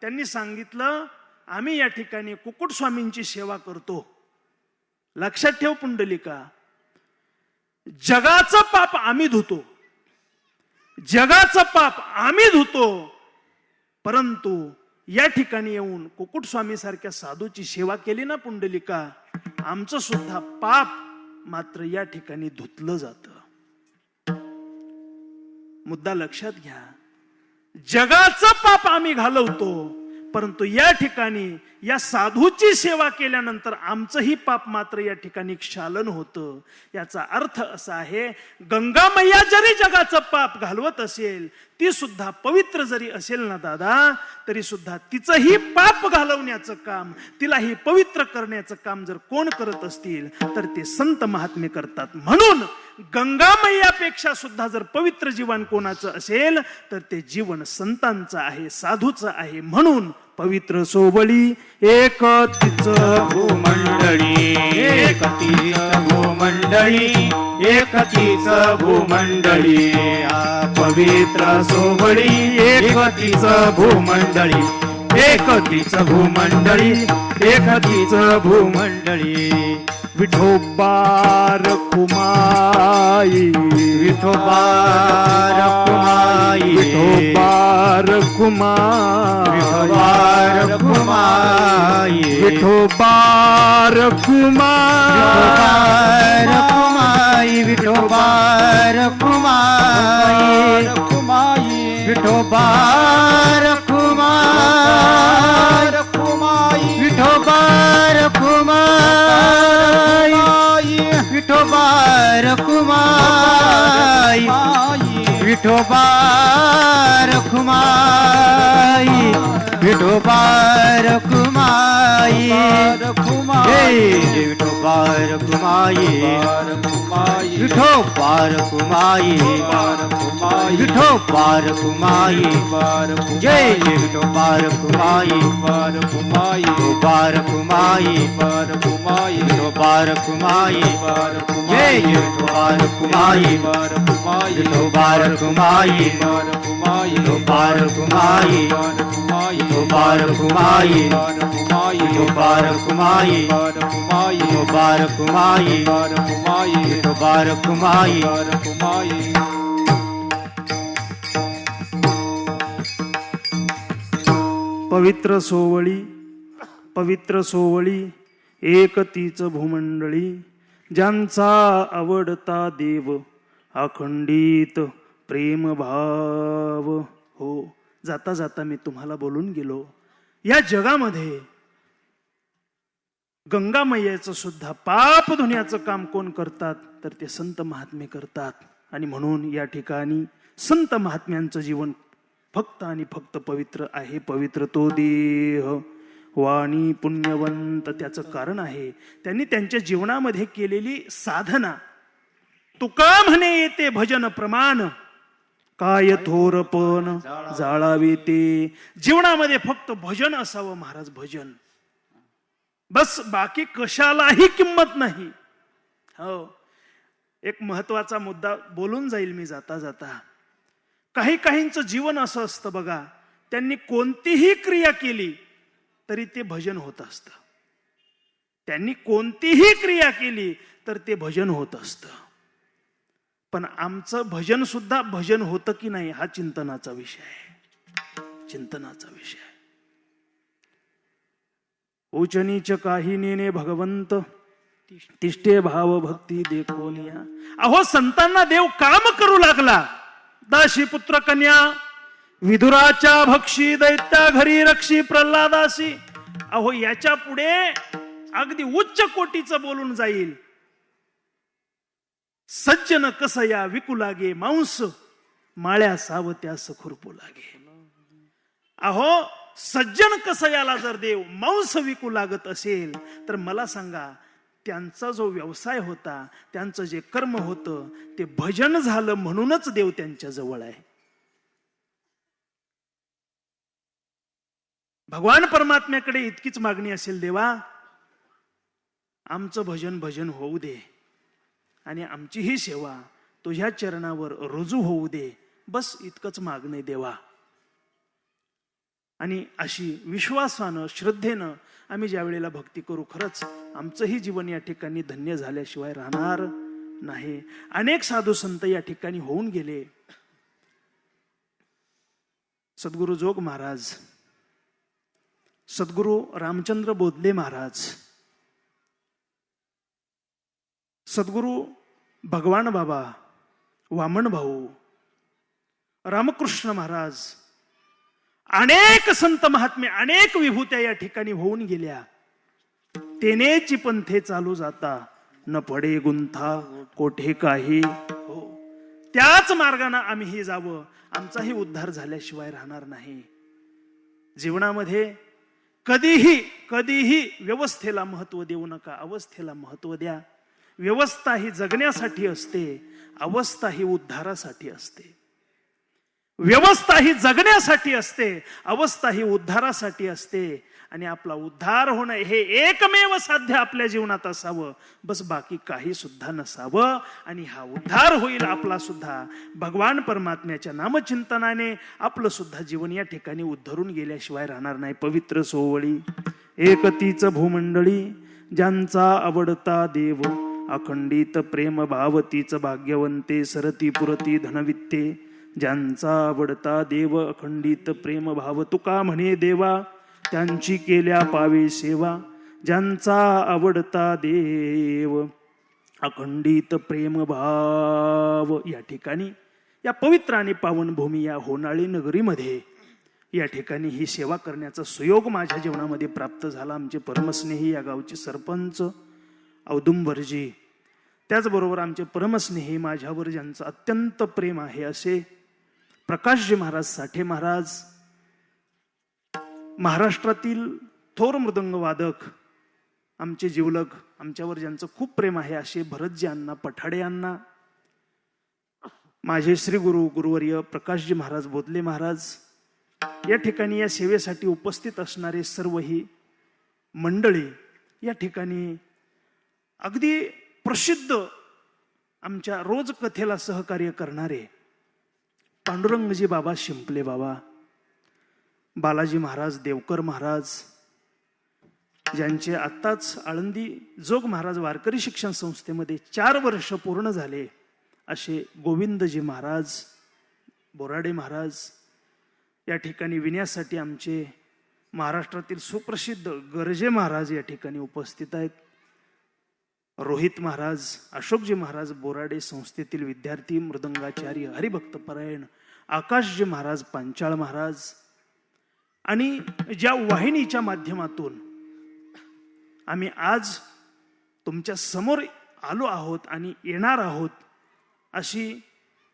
त्यांनी सांगितलं, आम्ही या ठिकाणी कुकुट स्वामींची सेवा करतो. लक्षात ठेव पुंडलिका, जगाचं पाप आम्ही धुतो, जगाचं पाप आम्ही धुतो, परंतु या ठिकाणी येऊन कुकुट स्वामी सारख्या साधूची सेवा केली ना पुंडलिका, आमचं सुद्धा पाप मात्र या ठिकाणी धुतलं जातं. मुद्दा लक्षात घ्या, जगाचं पाप आम्ही घालवतो, परंतु या ठिकाणी या साधूची सेवा केल्यानंतर आमचंही पाप मात्र या ठिकाणी क्षालन होतं. याचा अर्थ असा आहे, गंगा मैया जरी जगाचं पाप घालवत असेल, ती सुद्धा पवित्र जरी असेल ना दादा, तरी सुद्धा तिचंही पाप घालवण्याचं काम, तिलाही पवित्र करण्याचं काम जर कोण करत असतील तर ते संत महात्मे करतात. म्हणून गंगा मैयापेक्षा सुद्धा जर पवित्र जीवन कोणाचं असेल तर ते जीवन संतांचं आहे, साधूचं आहे. म्हणून पवित्र सोवळी एक तीच भूमंडळी, एक तीच भूमंडळी, एक तीच भूमंडळी. पवित्र सोवळी एक तीच भूमंडळी, एक तीच भूमंडळी, एक तीच भूमंडळी. विठोबा रखुमाई, विठोबा रखुमाई, विठोबा रखुमाई, विठोबा रखुमाई, विठोबा रखुमाई, विठोबा रखुमाई, विठोबा रखुमाई, विठोबा रखुमाई, विठोबा रखुमाई, विठोबा रखुमाई, विठोबा रखुमाई, विठोबा रखुमाई, विठोबा रखुमाई, विठोबा रखुमाई, जय विठोबा रखुमाई, विठोबा रखुमाई, विठोबा रखुमाई, जय विठोबा रखुमाई, विठोबा रखुमाई, विठोबा रखुमाई, विठोबा रखुमाई, विठोबा रखुमाई, विठोबा रखुमाई, विठोबा रखुमाई. पवित्र सोवळी, पवित्र सोवळी एक तीच भूमंडळी. ज्यांचा आवडता देव अखंडित प्रेम भाव. हो, जाता जाता मी तुम्हाला बोलून गेलो, या जगामध्ये गंगा मैयाचं सुद्धा पाप धुण्याचं काम कोण करतात तर ते संत महात्मे करतात. आणि म्हणून या ठिकाणी संत महात्म्यांचं जीवन फक्त आणि फक्त पवित्र आहे. पवित्र तो देह वाणी पुण्यवंत. त्याचं कारण आहे त्यांनी त्यांच्या जीवनामध्ये केलेली साधना. तुका म्हणे येते भजन प्रमाण, काय थोरपण जाळावे ते. जीवनामध्ये फक्त भजन असावं महाराज, भजन बस, बाकी कशालाही किंमत नाही. हो, एक महत्वाचा मुद्दा बोलून जाईल मी जाता जाता. काही काहींचं जीवन असं असतं बघा, त्यांनी कोणतीही क्रिया केली तरी ते भजन होत असतं. त्यांनी कोणतीही क्रिया केली तर ते भजन होत असतं. पण आमचं भजन सुद्धा भजन होतं की नाही हा चिंतनाचा विषय आहे, चिंतनाचा विषय आहे. उच नीच काही नेने भगवंत, तिष्ठे भाव भक्ती देखोनिया. अहो संतांना देव काम करू लागला. दाशी पुत्र कन्या विधुराच्या भक्षी, दैत्या घरी रक्षी प्रल्हादासी. अहो याच्या पुढे अगदी उच्च कोटीचं बोलून जाईल. सज्जन कसया विकू लागे मांस, माळ्या सावत्यास खुरपू लागे. अहो सज्जन कसयाला जर देव मांस विकू लागत असेल तर मला सांगा, त्यांचा जो व्यवसाय होता, त्यांचं जे कर्म होतं ते भजन झालं म्हणूनच देव त्यांच्या जवळ आहे. भगवान परमात्म्याकडे इतकीच मागणी असेल, देवा आमचं भजन भजन होऊ दे आणि आमची ही सेवा तुझ्या चरणावर रुजू होऊ दे, बस इतकंच मागणे देवा. आणि अशी विश्वासानं श्रद्धेनं आम्ही ज्या वेळेला भक्ती करू, खरंच आमचंही जीवन या ठिकाणी धन्य झाल्याशिवाय राहणार नाही. अनेक साधू संत या ठिकाणी होऊन गेले. सद्गुरु जोग महाराज, सद्गुरु रामचंद्र बोधले महाराज, सद्गुरु भगवान बाबा, वामन भाऊ, रामकृष्ण महाराज, अनेक संत महात्मे, अनेक विभूत्या या ठिकाणी होऊन गेल्या. तेनेची पंथे चालू जाता, न पडे गुंथा कोठे काही. हो, त्याच मार्गाने आम्हीही जावं, आमचाही उद्धार झाल्याशिवाय राहणार नाही. जीवनामध्ये कधीही कधीही व्यवस्थेला महत्व देऊ नका, अवस्थेला महत्व द्या. व्यवस्था ही जगण्यासाठी असते, अवस्था ही उद्धारासाठी असते. व्यवस्था ही जगण्यासाठी असते, अवस्था ही उद्धारासाठी असते. आणि आपला उद्धार होणं हे एकमेव साध्य आपल्या जीवनात असावं, बस बाकी काही सुद्धा नसावं. आणि हा उद्धार होईल आपला सुद्धा भगवान परमात्म्याच्या नामचिंतनाने. आपलं सुद्धा जीवन या ठिकाणी उद्धरून गेल्याशिवाय राहणार नाही. पवित्र सोवळी एकतीच भूमंडळी, ज्यांचा आवडता देव अखंडित प्रेम भावतीच भाग्यवंते, सरती पुरती धनवित्ते. ज्यांचा आवडता देव अखंडित प्रेम भाव, तुका म्हणे देवा त्यांची केल्या पावे सेवा. ज्यांचा आवडता देव अखंडित प्रेम भाव. या ठिकाणी या पवित्र आणि पावन भूमी या होनाळी नगरीमध्ये या ठिकाणी ही सेवा करण्याचा सुयोग माझ्या जीवनामध्ये प्राप्त झाला. आमचे परमस्नेही या गावचे सरपंच औदुंबरजी, त्याचबरोबर आमचे परमस्नेही माझ्यावर ज्यांचं अत्यंत प्रेम आहे असे प्रकाशजी महाराज साठे महाराज, महाराष्ट्रातील थोर मृदंग वादक, आमचे जिवलग, आमच्यावर ज्यांचं खूप प्रेम आहे असे भरतजी अण्णा पठाडे अण्णा, माझे श्री गुरु गुरुवर्य प्रकाशजी महाराज बोधले महाराज, या ठिकाणी या सेवेसाठी उपस्थित असणारे सर्व ही मंडळी, या ठिकाणी अगदी प्रसिद्ध आमच्या रोज कथेला सहकार्य करणारे पांडुरंगजी बाबा शिंपले बाबा, बालाजी महाराज देवकर महाराज, ज्यांचे आत्ताच आळंदी जोग महाराज वारकरी शिक्षण संस्थेमध्ये 4 वर्ष पूर्ण झाले असे गोविंदजी महाराज, बोराडे महाराज, या ठिकाणी विण्यासाठी आमचे महाराष्ट्रातील सुप्रसिद्ध गर्जे महाराज या ठिकाणी उपस्थित आहेत. रोहित महाराज, अशोकजी महाराज बोराडे संस्थेतील विद्यार्थी मृदंगाचार्य हरिभक्त परायण, आकाशजी महाराज पांचाळ महाराज, आणि ज्या वाहिनीच्या माध्यमातून आम्ही आज तुमच्या समोर आलो आहोत आणि येणार आहोत. अशी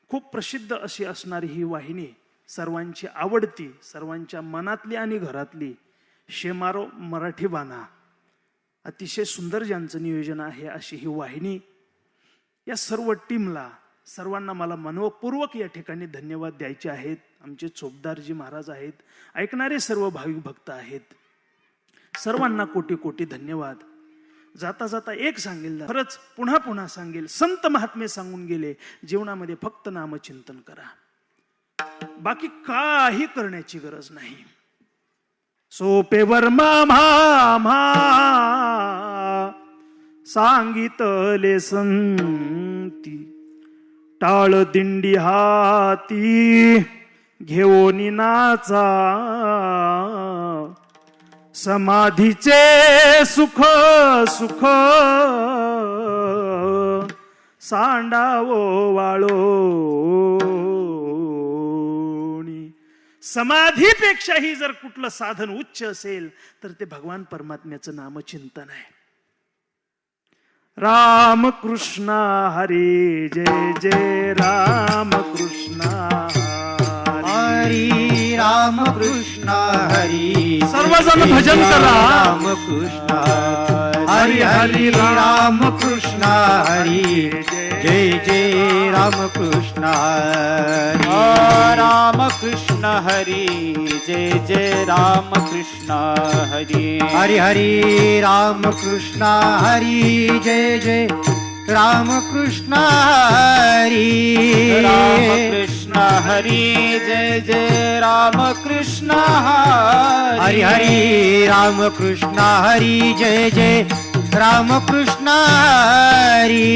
खूप प्रसिद्ध अशी असणारी ही वाहिनी, सर्वांची आवडती, सर्वांच्या मनातली आणि घरातली शेमारो मराठी बाणा, अतिशय सुंदर ज्यांचं नियोजन आहे अशी ही वाहिनी. या सर्व टीमला, सर्वांना मला मनपूर्वक या ठिकाणी धन्यवाद द्यायचे आहेत. आमचे चोपदारजी महाराज आहेत, ऐकणारे सर्व भाविक भक्त आहेत, सर्वांना कोटी कोटी धन्यवाद. जाता जाता एक सांगेल, खरंच पुन्हा पुन्हा सांगेल, संत महात्मे सांगून गेले, जीवनामध्ये फक्त नामचिंतन करा, बाकी काही करण्याची गरज नाही. सोपेवर मामा सांगितले संती, टाळ दिंडी हाती घेऊन नाचा, समाधीचे सुख सुख सांडावो वाळोनी. समाधीपेक्षाही जर कुठलं साधन उच्च असेल तर ते भगवान परमात्म्याचं नामचिंतन आहे. राम कृष्ण हरी जय जय राम कृष्ण हरी राम कृष्ण हरी. सर्वजण भजन करा. राम कृष्ण हरी हरी राम कृष्ण हरी जय जय राम कृष्ण हरी. राम कृष्ण हरी जय जय राम कृष्ण हरी. हरी हरी राम कृष्ण हरी जय जय राम कृष्ण हरी. राम कृष्ण हरी जय जय राम कृष्ण हरी. हरी हरी राम कृष्ण हरी जय जय राम कृष्ण हरी.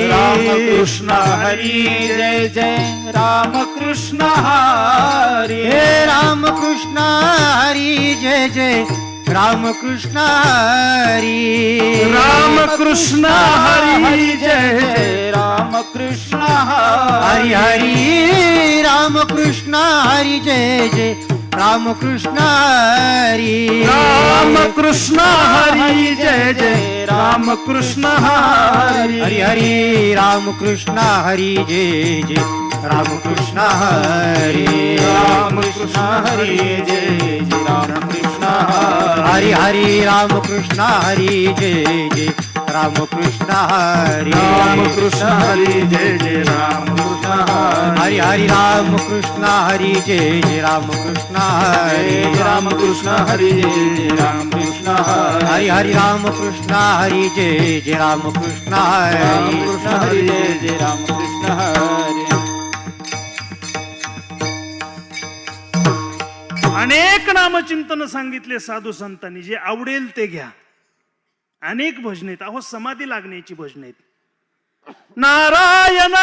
राम कृष्ण हरी जय जय राम कृष्ण हरी. हे राम कृष्ण हरी जय जय राम कृष्ण हरी. राम कृष्ण हरी जय जय राम कृष्ण हरी हरी राम कृष्ण हरी जय जय राम कृष्ण हरी. राम कृष्ण हरी जय जय राम कृष्ण हरी. हरी हरी राम कृष्ण हरी जय जय राम कृष्ण हरी. राम कृष्ण हरी जय जय राम कृष्ण हरी हरी राम कृष्ण हरी जय जय राम कृष्ण हरी. राम कृष्ण हरी जय जय राम कृष्ण हरी हरी राम कृष्ण हरी जय जय राम कृष्ण हरी. राम कृष्ण हरी जय जय राम कृष्ण हरी हरी राम कृष्ण हरी जय जय राम कृष्ण राम हरी. कृष्ण हरी जय जय राम कृष्ण हरी. अनेक नामचिंतन सांगितले साधू संतांनी, जे आवडेल ते घ्या. अनेक भजन आहेत, अहो समाधी लागण्याची भजन आहेत. नारायण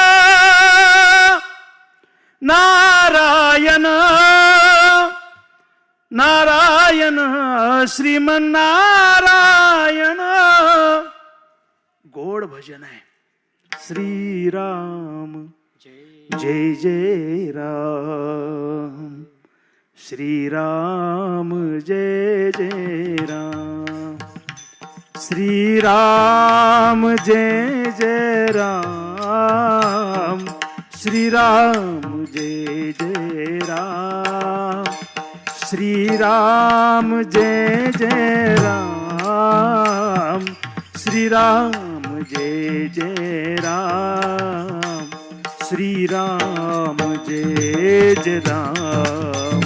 नारायण नारायण श्रीमन्नारायण, गोड भजन आहे. श्रीराम जय जय राम, श्रीराम जय जय राम, श्रीराम जय जय राम, श्रीराम जय जय राम, श्रीराम जय जय राम, श्रीराम जय जय राम, श्रीराम जय जय राम,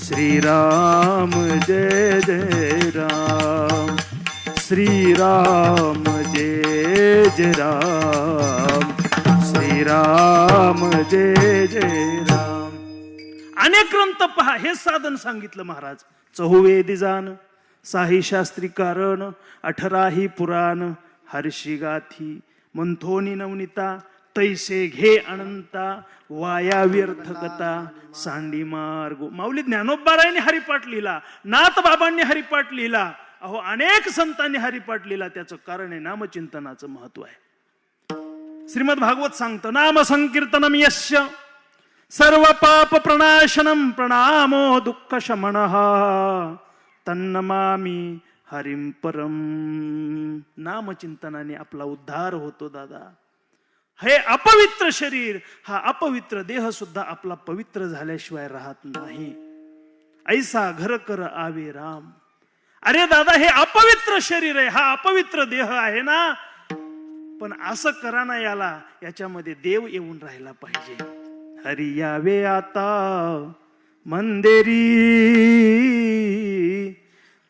श्रीराम जय जय राम, श्रीराम जय जय राम, श्रीराम जय जय राम. अनेक ग्रंथ पहा, हे साधन सांगितलं महाराज. चहुवेदी जान, साही शास्त्री कारण, 18ही पुराण, हर्षी गाथी, मंथोनी नवनीता, तैसे घे अनंता, वाया व्यर्थ कथा, सांडी मार्ग. माऊली ज्ञानोबारायांनी हरिपाठ लिहिला, नाथ बाबांनी हरिपाठ लिहिला, अहो अनेक संतांनी हरिपाठ लिहिला. त्याचं कारण आहे नामचिंतनाचं महत्व आहे. श्रीमद भागवत सांगतं, नाम संकीर्तनम यस्य सर्व पाप प्रणाशनम प्रणामो दुःख शमनः तन्नमामि हरिम परम. नामचिंतनाने आपला उद्धार होतो दादा. हे अपवित्र शरीर, हा अपवित्र देह सुद्धा आपला पवित्र झाल्याशिवाय राहत नाही. ऐसा घर कर आवे राम. अरे दादा, हे अपवित्र शरीर आहे, हा अपवित्र देह आहे ना, पण असं करा ना, याच्यामध्ये देव येऊन राहिला पाहिजे. हरी यावे आता मंदिरी,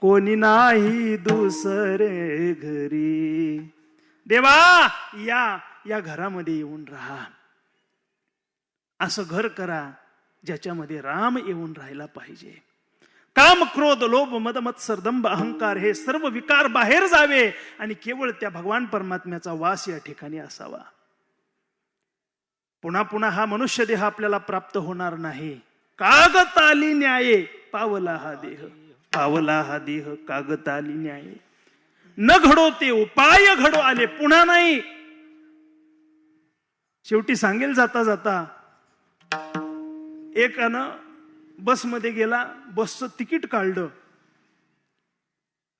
कोणी नाही दुसरे घरी. देवा या घरामध्ये येऊन राहा. असं घर करा ज्याच्यामध्ये राम येऊन राहिला पाहिजे. काम, क्रोध, लोभ, मद, मत्सर, दंभ, अहंकार हे सर्व विकार बाहेर जावे आणि केवळ त्या भगवान परमात्म्याचा वास या ठिकाणी असावा. पुन्हा पुन्हा हा मनुष्य देह आपल्याला प्राप्त होणार नाही. कागताली न्याये पावला हा देह, पावला हा देह कागताली न्याये. न घडो ते उपाय घडो आले, पुन्हा नाही. शेवटी सांगेल जाता जाता, एकानं बसमध्ये गेला, बसचं तिकीट काढलं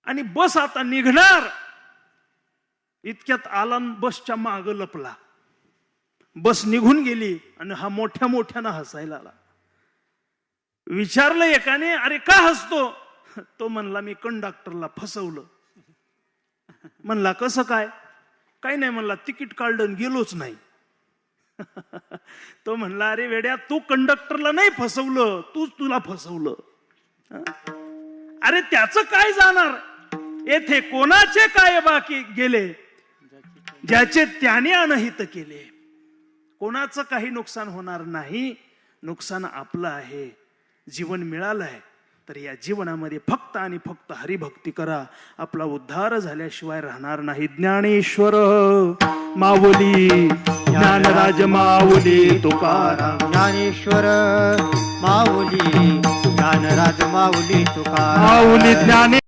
आणि बस आता निघणार, इतक्यात आला बसच्या माग लपला. बस निघून गेली आणि हा मोठ्या मोठ्यानं हसायला आला. विचारलं एकाने, अरे का हसतो? तो म्हणला, मी कंडक्टरला फसवलं. म्हणला, कसं काय? काही नाही म्हणला, तिकीट काढलं गेलोच नाही. तो म्हणला, अरे वेड्या, तू कंडक्टरला नाही फसवलं, तूच तुला फसवलं. अरे त्याचं काय जाणार, येथे कोणाचे काय बाकी गेले, ज्याचे त्याने अनहित केले. कोणाचं काही नुकसान होणार नाही, नुकसान आपलं आहे. जीवन मिळालंय तर या जीवनामध्ये फक्त आणि फक्त हरिभक्ती करा, आपला उद्धार झाल्याशिवाय राहणार नाही. ज्ञानेश्वर माऊली, ज्ञानराज माऊली तुकाराम. ज्ञानेश्वर माऊली, ज्ञानराज माऊली तुकाराम. माऊली ज्ञाने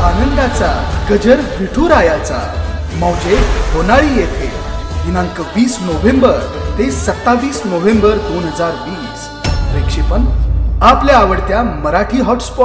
आनंदाचा गजर विठुरायाचा मौजे होनाळी येथे दिनांक 20 नोव्हेंबर ते 27 नोव्हेंबर 2020. प्रक्षेपण आपल्या आवडत्या मराठी हॉटस्पॉट